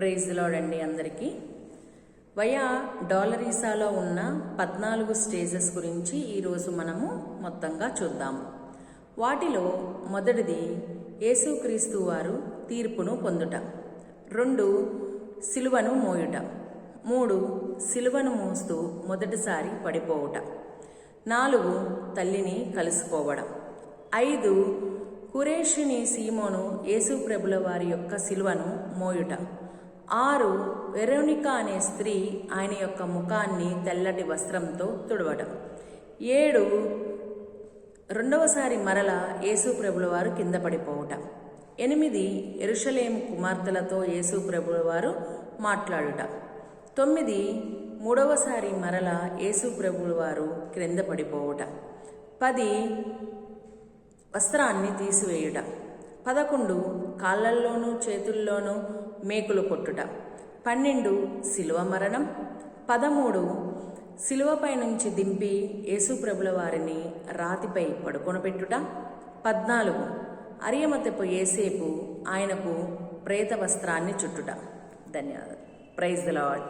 Praise the lord అండి అందరికీ. Via డాలరీసాలో ఉన్న 14 స్టేజెస్ గురించి ఈరోజు మనము మొత్తంగా చూద్దాము. వాటిలో మొదటిది యేసుక్రీస్తు వారు తీర్పును పొందుట, 2 సిలువను మోయుట, 3 సిలువను మోస్తూ మొదటిసారి పడిపోవుట, 4 తల్లిని కలుసుకోవడం, 5 కురేషుని సీమోను యేసు ప్రభుల వారి యొక్క సిలువను మోయుట, 6 వెరోనికా అనే స్త్రీ ఆయన యొక్క ముఖాన్ని తెల్లటి వస్త్రంతో తుడవడం, 7 రెండవసారి మరల యేసు ప్రభుల వారు కింద పడిపోవుట, 8 యెరూషలేము కుమార్తెలతో యేసు ప్రభుల వారు మాట్లాడుట, 9 మూడవసారి మరల యేసు ప్రభుల వారు క్రింద పడిపోవుట, 10 వస్త్రాన్ని తీసివేయుట, 11 కాళ్ళల్లోనూ చేతుల్లోనూ మేకులు కొట్టుట, 12 సిలువ మరణం, 13 సిలువపై నుంచి దింపి యేసు ప్రభుల వారిని రాతిపై పడుకొనబెట్టుట, 14 అరియమతెపు యేసేపు ఆయనకు ప్రేత వస్త్రాన్ని చుట్టుట. ధన్యవాదాలు. Praise the lord.